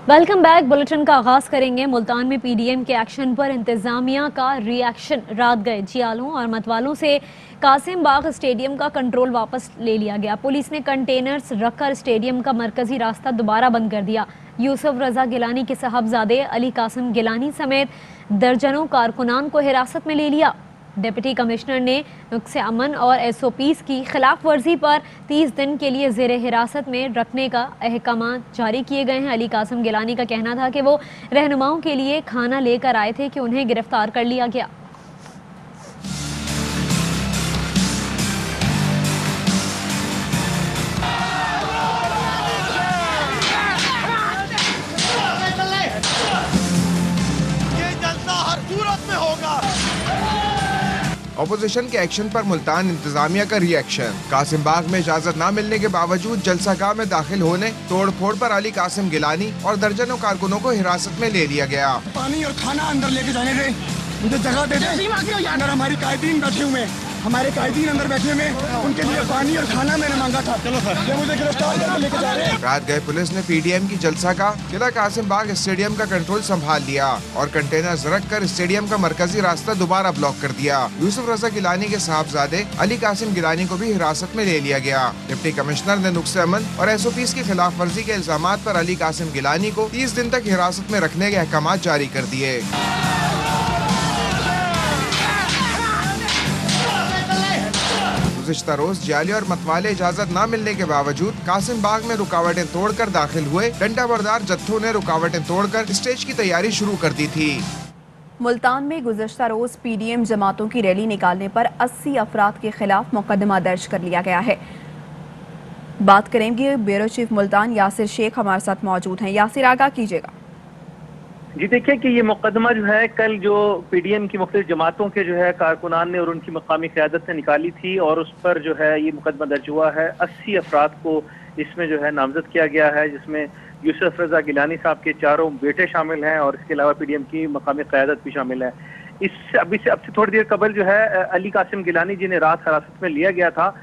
Welcome back. Bulletin का आगाज करेंगे। मुल्तान में पीडीएम के एक्शन पर इंतजामिया का रिएक्शन। रात गए जियालों और मतवालों से कासिम बाग स्टेडियम का कंट्रोल वापस ले लिया गया। पुलिस ने कंटेनर्स रखकर स्टेडियम का मरकजी रास्ता दोबारा बंद कर दिया। यूसुफ रजा गिलानी के साहबजादे अली कासिम गिलानी समेत दर्जनों कारकुनान को हिरासत में ले लिया। डिप्टी कमिश्नर ने नुक्से अमन और SOPs की खिलाफ वर्जी पर 30 दिन के लिए जेर हिरासत में रखने का अहकाम जारी किए गए हैं। अली कासिम गिलानी का कहना था कि वो रहनुमाओं के लिए खाना लेकर आए थे कि उन्हें गिरफ्तार कर लिया गया। ऑपोजिशन के एक्शन पर मुल्तान इंतजामिया का रिएक्शन। कासिम बाग में इजाजत न मिलने के बावजूद जलसागाह में दाखिल होने, तोड़ फोड़ पर अली कासिम गिलानी और दर्जनों कारकुनों को हिरासत में ले लिया गया। पानी और खाना अंदर लेके जाने दे, मुझे जगह दे दे। अंदर हमारी कायदीन बैठे हुए, हमारे कायदीन अंदर बैठे हुए, उनके लिए पानी और खाना मैंने मांगा था। चलो सर, ये मुझे गिरफ्तार करके लेके जा रहे हैं। रात गए पुलिस ने पीडीएम की जलसागाह किला कासिम बाग स्टेडियम का कंट्रोल संभाल लिया और कंटेनर्स रखकर स्टेडियम का मरकजी रास्ता दोबारा ब्लॉक कर दिया। यूसुफ रजा गिलानी के साहबजादे अली कासिम गिलानी को भी हिरासत में ले लिया गया। डिप्टी कमिश्नर ने नुक्से अमन और SOPs की खिलाफ वर्जी के इल्जामात पर अली कासिम गिलानी को 30 दिन तक हिरासत में रखने के अहकाम जारी कर दिए। गुज़िश्ता रोज जियाली और मतवाले इजाजत न मिलने के बावजूद कासिम बाग में रुकावटें तोड़कर दाखिल हुए। डंडा बरदार जत्थों ने रुकावटें तोड़कर स्टेज की तैयारी शुरू कर दी थी। मुल्तान में गुज़िश्ता रोज पीडीएम जमातों की रैली निकालने पर 80 अफराद के खिलाफ मुकदमा दर्ज कर लिया गया है। बात करेंगे ब्यूरो चीफ मुल्तान यासिर शेख हमारे साथ मौजूद हैं। यासिर, आगाह कीजिएगा। जी देखिए कि ये मुकदमा जो है कल जो पीडीएम की मुख्तलिफ जमातों के जो है कारकुनान ने और उनकी मकामी क़यादत ने निकाली थी और उस पर जो है ये मुकदमा दर्ज हुआ है। 80 अफराद को इसमें जो है नामजद किया गया है, जिसमें यूसुफ रजा गिलानी साहब के 4 बेटे शामिल हैं और इसके अलावा पीडीएम की मकामी क़यादत भी शामिल है। अब से थोड़ी देर कबल जो है अली कासिम गिलानी जिन्हें रात हिरासत में लिया गया था,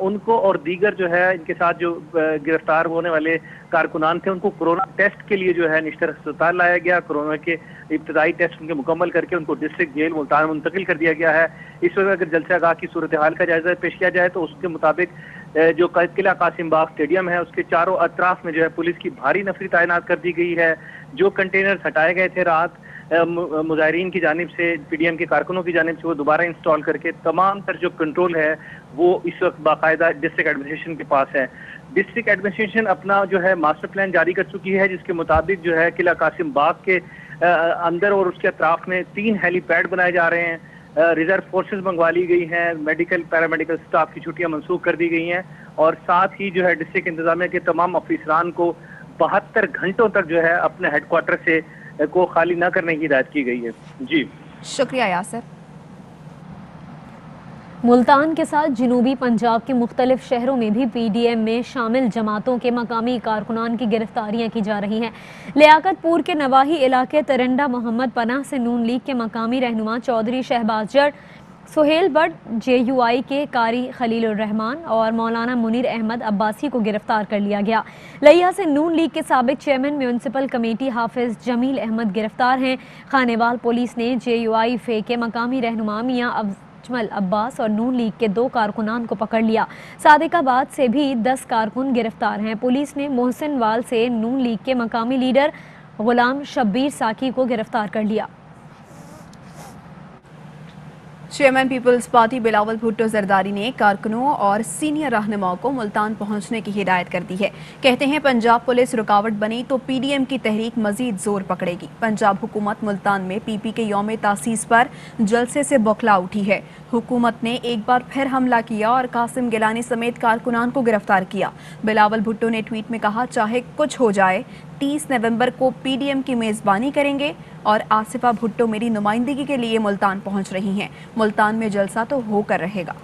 उनको और दीगर जो है इनके साथ जो गिरफ्तार होने वाले कारकुनान थे उनको कोरोना टेस्ट के लिए जो है निश्तर अस्पताल लाया गया। कोरोना के इब्तदाई टेस्ट उनके मुकम्मल करके उनको डिस्ट्रिक्ट जेल मुल्तान मुंतकिल कर दिया गया है। इस वक्त अगर जलसागाह की सूरत हाल का जायजा पेश किया जाए तो उसके मुताबिक जो किला कासिम बाग स्टेडियम है उसके चारों अतराफ में जो है पुलिस की भारी नफरी तैनात कर दी गई है। जो कंटेनर्स हटाए गए थे रात मुजाहिरीन की जानिब से, पीडीएम के कारकुनों की जानिब से, वो दोबारा इंस्टॉल करके तमाम तर जो कंट्रोल है वो इस वक्त बाकायदा डिस्ट्रिक्ट एडमिनिस्ट्रेशन के पास है। डिस्ट्रिक्ट एडमिनिस्ट्रेशन अपना जो है मास्टर प्लान जारी कर चुकी है, जिसके मुताबिक जो है किला कासिम बाग के अंदर और उसके अतराफ में 3 हेलीपैड बनाए जा रहे हैं। रिजर्व फोर्सेस मंगवा ली गई हैं, मेडिकल पैरामेडिकल स्टाफ की छुट्टियां मंसूख कर दी गई हैं और साथ ही जो है डिस्ट्रिक्ट इंतजामिया के तमाम अफसरान को 72 घंटों तक जो है अपने हेडक्वार्टर से को खाली न करने की हिदायत की गई है। जी शुक्रिया यासिर। मुल्तान के साथ जनूबी पंजाब के मुख्तलिफ शहरों में भी पीडीएम में शामिल जमातों के मकामी कारकुनान की गिरफ्तारियां की जा रही हैं। लियाकतपुर के नवाही इलाके तरंडा मोहम्मद पनाह से नून लीग के मकामी रहनुमा चौधरी शहबाज जट, सुहेल बट JUI के कारी खलील रहमान और मौलाना मुनीर अहमद अब्बासी को गिरफ्तार कर लिया गया। लिया से नून लीग के साबिक चेयरमैन म्यूनसिपल कमेटी हाफिज जमील अहमद गिरफ्तार हैं। खानेवाल पुलिस ने JUI फे के मकामी रहनुमा मियां अजमल अब्बास और नून लीग के 2 कारकुनान को पकड़ लिया। सादिकाबाद से भी 10 कारकुन गिरफ्तार हैं। पुलिस ने मोहसिन वाल से नून लीग के मकामी लीडर गुलाम शब्बीर साकी को गिरफ्तार कर लिया। Chairman People's Party Bilawal Bhutto Zardari ने कारकुनों और सीनियर रहनुमाओं को मुल्तान पहुंचने की हिदायत कर दी है। कहते हैं पंजाब पुलिस रुकावट बनी तो पीडीएम की तहरीक मजीद जोर पकड़ेगी। पंजाब हुकूमत मुल्तान में PP के यौम तासीस पर जलसे से बौखला उठी है। हुकूमत ने एक बार फिर हमला किया और कासिम गिलानी समेत कारकुनान को गिरफ्तार किया। बिलावल भुट्टो ने ट्वीट में कहा, चाहे कुछ हो जाए 30 नवंबर को पीडीएम की मेज़बानी करेंगे और आसिफा भुट्टो मेरी नुमाइंदगी के लिए मुल्तान पहुंच रही हैं। मुल्तान में जलसा तो होकर रहेगा।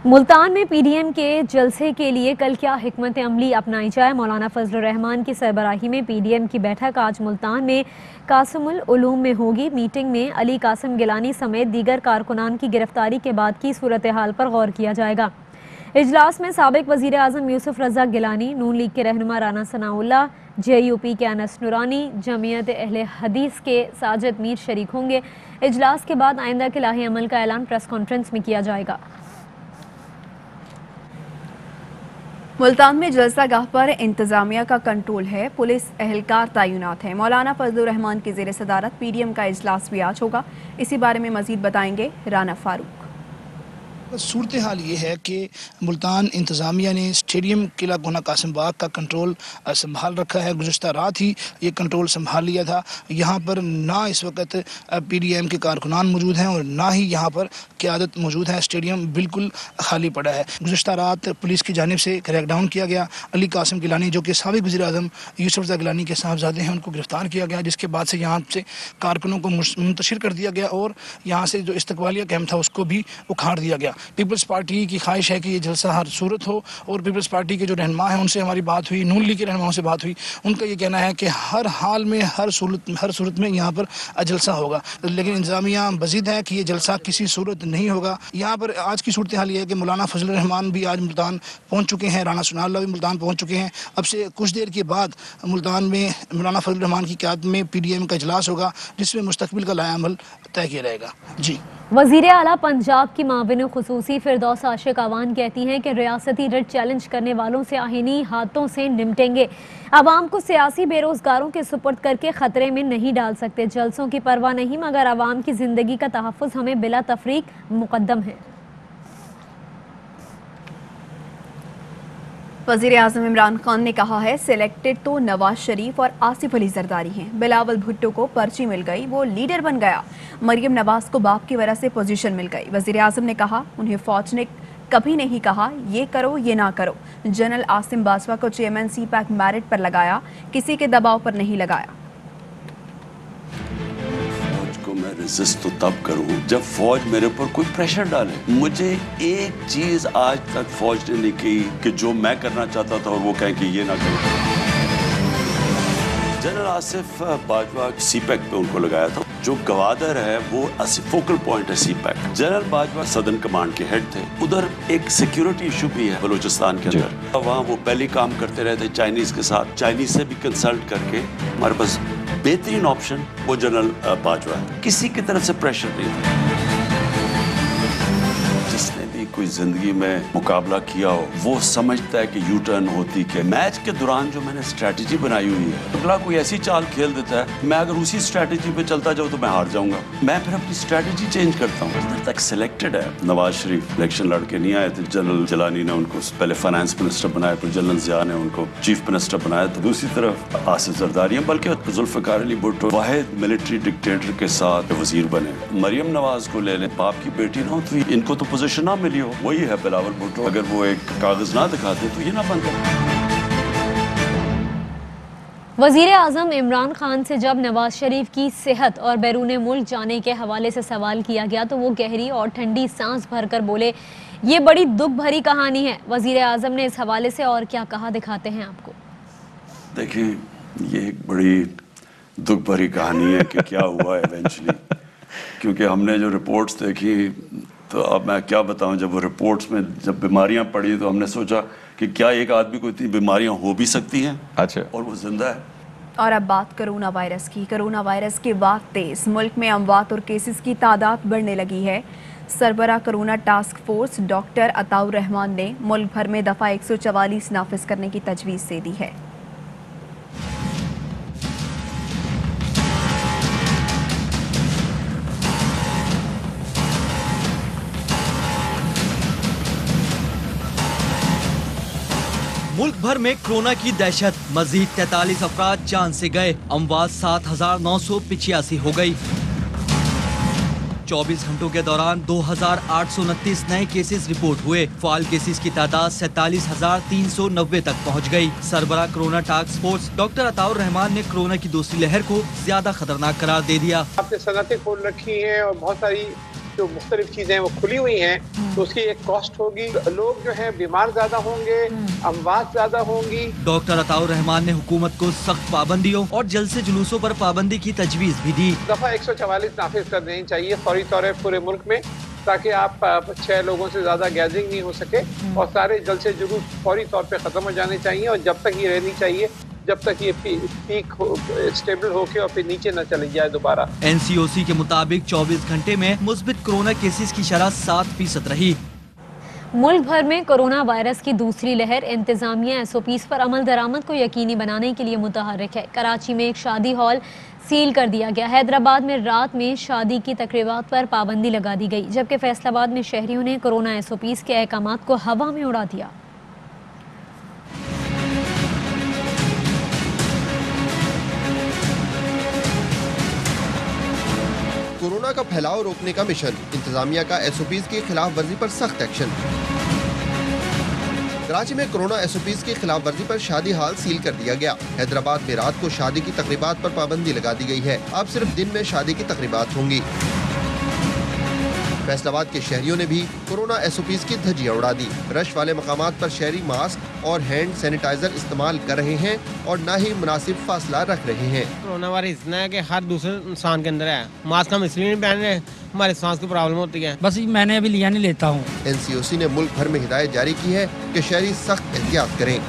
मुल्तान में पीडीएम के जलसे के लिए कल क्या हिकमत अमली अपनाई जाए। मौलाना फजलुर रहमान की सरबराही में पीडीएम की बैठक आज मुल्तान में कासिमुल उलूम में होगी। मीटिंग में अली कासिम गिलानी समेत दीगर कारकुनान की गिरफ्तारी के बाद की सूरत हाल पर गौर किया जाएगा। इजलास में साबिक वजीर आजम यूसुफ रजा गिलानी, नून लीग के रहनुमा राना सनाउल्लाह, JUP के अनस नूरानी, जमीयत अहले हदीस के साजिद मीर शरीक होंगे। इजलास के बाद आइंदा के लाही अमल का ऐलान प्रेस कॉन्फ्रेंस में किया जाएगा। मुल्तान में जलसागाह पर इंतजामिया का कंट्रोल है, पुलिस एहलकार तैनात है। मौलाना फजलुर रहमान की ज़ेर सदारत PDM का इजलास भी आज होगा। इसी बारे में मजीद बताएंगे राना फारूक। सूरत हाल ये है कि मुल्तान इंतज़ामिया ने स्टेडियम किला गोना कासिम बाग का कंट्रोल संभाल रखा है। गुज़श्ता रात ही ये कंट्रोल संभाल लिया था। यहाँ पर ना इस वक्त PDM के कारकुनान मौजूद हैं और ना ही यहाँ पर क़यादत मौजूद है। स्टेडियम बिल्कुल खाली पड़ा है। गुज़श्ता रात पुलिस की जानिब से क्रैकडाउन किया गया। अली कासिम गिलानी जो कि साबिक़ वज़ीर आज़म यूसुफ रज़ा गिलानी के साहबजादे हैं, उनको गिरफ़्तार किया गया, जिसके बाद से यहाँ से कारकुनों को मुंतशिर कर दिया गया और यहाँ से जो इस्तकबालिया कैंप था उसको भी उखाड़ दिया गया। पीपल्स पार्टी की ख्वाहिश है कि ये जलसा हर सूरत हो और पीपल्स पार्टी के जो रहनुमा हैं उनसे हमारी बात हुई, नून लीग के रहनुमाओं से बात हुई। उनका ये कहना है कि हर हाल में हर सूरत में यहाँ पर जलसा होगा, लेकिन इंतज़ामिया मज़ीद है कि ये जलसा किसी सूरत नहीं होगा। यहाँ पर आज की सूरत हाल ये है कि मौलाना फजलुर रहमान भी आज मुल्तान पहुँच चुके हैं, राना सनाउल्लाह भी मुल्तान पहुँच चुके हैं। अब से कुछ देर के बाद मुल्तान में मौलाना फजलुर रहमान की क़यादत में PDM का इजलास होगा, जिसमें मुस्तकबिल का लाया अमल तय किया जाएगा। जी, वज़ीर आला पंजाब की माविन खुसूसी फिरदौस आशिक अवान कहती हैं कि रियासती रिट चैलेंज करने वालों से आहीनी हाथों से निपटेंगे। आवाम को सियासी बेरोजगारों के सुपुर्द करके खतरे में नहीं डाल सकते। जलसों की परवाह नहीं, मगर आवाम की जिंदगी का तहफ़्फ़ुज़ हमें बिला तफरीक मुक़द्दम है। वज़ीर आज़म इमरान खान ने कहा है सिलेक्टेड तो नवाज शरीफ और आसिफ अली जरदारी हैं। बिलावल भुट्टो को पर्ची मिल गई, वो लीडर बन गया। मरियम नवाज को बाप की वजह से पोजीशन मिल गई। वज़ीर आज़म ने कहा उन्हें फौज ने कभी नहीं कहा ये करो ये ना करो। जनरल आसिम बाजवा को चेयरमैन CPAC मेरिट पर लगाया, किसी के दबाव पर नहीं लगाया। मैं रेजिस्ट तो तब करूं जब फौज मेरे ऊपर कोई प्रेशर डाले। मुझे एक चीज आज तक फौज ने नहीं की कि जो मैं करना चाहता था और वो कहें कि ये ना करो। जनरल आसिफ बाजवा CPAC पे उनको लगाया था। जो गवादर है वो फोकल पॉइंट है CPAC। General Bajwa southern command के हेड थे। उधर एक सिक्योरिटी इशू भी है बलूचिस्तान के अंदर। वहाँ वो पहले काम करते रहते चाइनीज के साथ, चाइनीज से भी कंसल्ट करके हमारे पास बेहतरीन ऑप्शन वो जनरल बाजवा है। किसी की तरफ से प्रेशर नहीं था। जिसने भी कोई जिंदगी में मुकाबला किया हो वो समझता है कि यू टर्न होती है। मैच के दौरान जो मैंने स्ट्रेटजी बनाई हुई है, अगला कोई ऐसी चाल खेल देता है, मैं अगर उसी स्ट्रेटजी पे चलता जाऊँ तो मैं हार जाऊंगा। मैं फिर अपनी स्ट्रेटजी चेंज करता हूँ। इधर तक सिलेक्टेड है। नवाज शरीफ इलेक्शन लड़के नहीं आए थे। जनरल जिलानी ने उनको पहले फाइनेंस मिनिस्टर बनाया, फिर जनरल जिया ने उनको चीफ मिनिस्टर बनाया। तो दूसरी तरफ आसिफ जरदारी, बल्कि जुल्फ़िकार अली भुट्टो वाहिद मिलिट्री डिक्टेटर के साथ वजीर बने। मरियम नवाज को ले लें, बाप की बेटी ना हो तो इनको तो पोजीशन ना मिली हो। वही है बिलावल भुट्टो, अगर वो एक कागज ना दिखाते तो ये ना बनता। वज़ीर आज़म इमरान खान से जब नवाज शरीफ की सेहत और बैरून मुल्क जाने के हवाले से सवाल किया गया तो वो गहरी और ठंडी सांस भरकर बोले, ये बड़ी दुख भरी कहानी है। वज़ीर आज़म ने इस हवाले से और क्या कहा, दिखाते हैं आपको। देखिए, ये एक बड़ी दुख भरी कहानी है कि क्या हुआ इवेंचुअली, क्योंकि हमने जो रिपोर्ट्स देखी तो अब मैं क्या बताऊं, जब वो रिपोर्ट्स में जब बीमारियां पड़ी तो हमने सोचा कि क्या एक आदमी को इतनी बीमारियां हो भी सकती हैं। अच्छा, और वो जिंदा है। और अब बात कोरोना वायरस की। कोरोना वायरस के बाद तेज मुल्क में अमवात और केसेस की तादाद बढ़ने लगी है। सरबरा corona task force doctor Ataur Rahman ने मुल्क भर में दफ़ा 144 नाफिज करने की तजवीज़ दे दी है। मुल्क भर में कोरोना की दहशत, मजीद 43 अफराद जान से गए। अमवात 7,985 हो गई। 24 घंटों के दौरान 2,829 नए केसेस रिपोर्ट हुए। फाल केसेस की तादाद 47,390 तक पहुंच गई। सरबरा corona task force doctor Ataur Rahman ने कोरोना की दूसरी लहर को ज्यादा खतरनाक करार दे दिया। आपने सनतें खोल रखी हैं और बहुत सारी जो मुख्तलिफ चीजें वो खुली हुई हैं, तो उसकी एक कॉस्ट होगी। लोग जो हैं बीमार ज्यादा होंगे, अमवात ज्यादा होंगी। डॉक्टर अताउर रहमान ने हुकूमत को सख्त पाबंदियों और जलसे जुलूसों पर पाबंदी की तजवीज भी दी। दफा 144 नाफिज कर देनी चाहिए फौरी तौर पर पूरे मुल्क में, ताकि आप 6 लोगों से ज़्यादा गैदरिंग नहीं हो सके और सारे जलसे जुलूस फौरी तौर पे ख़त्म हो जाने चाहिए और जब तक ये रहनी चाहिए जब तक ये पीक स्टेबल होके और फिर नीचे न चली जाए दोबारा। NCOC के मुताबिक 24 घंटे में मुस्बित कोरोना केसेस की शरह 7% रही। मुल्क भर में कोरोना वायरस की दूसरी लहर इंतजामिया SOPs पर अमल दरामद को यकीनी बनाने के लिए मुतहर्रिक है। कराची में एक शादी हॉल सील कर दिया गया। हैदराबाद में रात में शादी की तकरीबात पर पाबंदी लगा दी गई, जबकि फैसलाबाद में शहरियों ने कोरोना SOPs के अहकामात को हवा में उड़ा दिया। कोरोना का फैलाव रोकने का मिशन, इंतजामिया का SOPs की खिलाफ वर्जी पर सख्त एक्शन। कराची में कोरोना SOPs की खिलाफ वर्जी पर शादी हॉल सील कर दिया गया। हैदराबाद में रात को शादी की तकरीबात पर पाबंदी लगा दी गई है। अब सिर्फ दिन में शादी की तकरीबात होंगी। फैसलाबाद के शहरियों ने भी कोरोना SOPs की धज्जियां उड़ा दी। रश वाले मकामात पर शहरी मास्क और हैंड सैनिटाइजर इस्तेमाल कर रहे हैं और न ही मुनासिब फासला रख रहे हैं। कोरोना वायरस इतना है कि हर दूसरे इंसान के अंदर है। मास्क हम इसलिए नहीं पहन रहे, हमारे सांस की प्रॉब्लम होती है। बस मैंने अभी लिया नहीं लेता हूँ। NCOC ने मुल्क भर में हिदायत जारी की है कि शहरी सख्त एहतियात करें।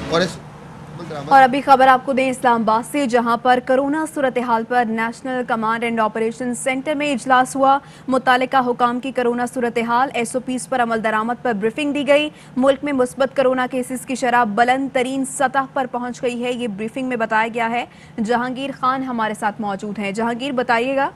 और अभी खबर आपको दें इस्लामाबाद से, जहां पर कोरोना सूरत हाल पर national command and operation centre में इजलास हुआ। मुतालिका हुकाम की कोरोना सूरत हाल SOPs पर अमल दरामद पर ब्रीफिंग दी गई। मुल्क में मुस्बत कोरोना केसेस की शरह बुलंद तरीन सतह पर पहुंच गई है, ये ब्रीफिंग में बताया गया है। जहांगीर खान हमारे साथ मौजूद हैं। जहांगीर, बताइएगा।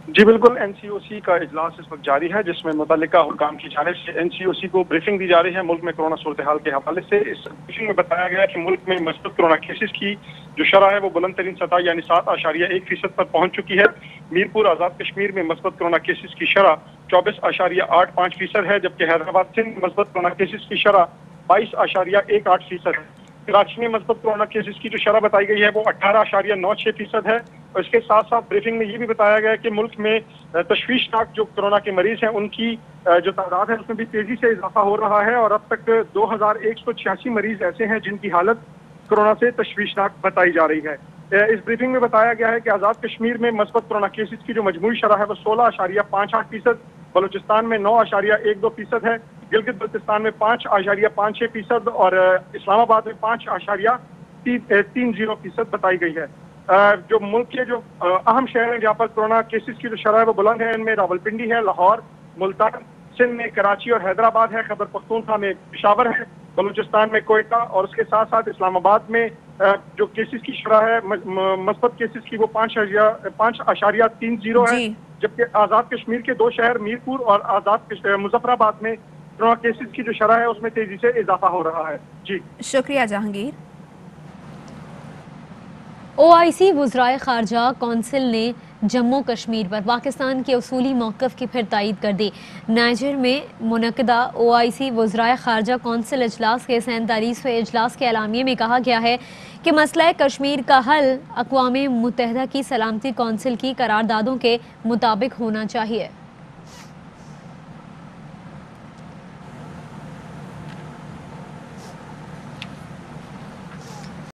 जी बिल्कुल, NCOC का इजलास इस वक्त जारी है, जिसमें मुतल्लिका हुकाम की जानिब से NCOC को ब्रीफिंग दी जा रही है मुल्क में कोरोना सूरत हाल के हवाले से। इस ब्रीफिंग में बताया गया कि मुल्क में मस्बत कोरोना केसेस की जो शरह है वो बुलंद तरीन सतह यानी 7.1% पर पहुंच चुकी है। मीरपुर आज़ाद कश्मीर में मस्बत कोरोना केसेस की शरह 24.85% है, जबकि हैदराबाद सिंध मस्बत कोरोना केसेस की शरह 22.18% है। कराची में मस्बत कोरोना केसेस की जो शरह बताई गई है वो 18.96% है। और इसके साथ साथ ब्रीफिंग में ये भी बताया गया कि मुल्क में तशवीशनाक जो कोरोना के मरीज हैं उनकी जो तादाद है उसमें भी तेजी से इजाफा हो रहा है और अब तक 2186 मरीज ऐसे हैं जिनकी हालत कोरोना से तशवीशनाक बताई जा रही है। इस ब्रीफिंग में बताया गया है कि आज़ाद कश्मीर में मस्बत कोरोना केसेस की जो मजमूई शरह है वो 16.58%, बलूचिस्तान में 9.12% है, गिलगित बल्तिस्तान में 5.56% और इस्लामाबाद में 5.30% बताई गई है। जो मुल्क के जो अहम शहर हैं जहाँ पर कोरोना केसेस की जो शरह है वो बुलंद है, इनमें रावलपिंडी है, लाहौर, मुल्तान, सिंध में कराची और हैदराबाद है, खैबर पख्तूनख्वा में पेशावर है, बलूचिस्तान में कोयटा और उसके साथ साथ इस्लामाबाद में जो केसेस की शरह है मस्बत केसेस की वो 5.30 है, जबकि आज़ाद कश्मीर के 2 शहर मीरपुर और आज़ाद मुजफ्फराबाद में कोरोना केसेस की जो शरह है उसमें तेजी से इजाफा हो रहा है। जी शुक्रिया जहांगीर। OIC वज़राए ख़ारजा कौंसिल ने जम्मू कश्मीर पर पाकिस्तान के उसूली मौक़िफ़ की फिर तायीद कर दी। नाइजर में मुनक़दा OIC वज़राए ख़ारजा कौंसिल इजलास के 47वें इजलास के एलामिये में कहा गया है कि मसला कश्मीर का हल अक़वाम मुत्तहिदा की सलामती कौंसिल की करारदादों के मुताबिक होना चाहिए।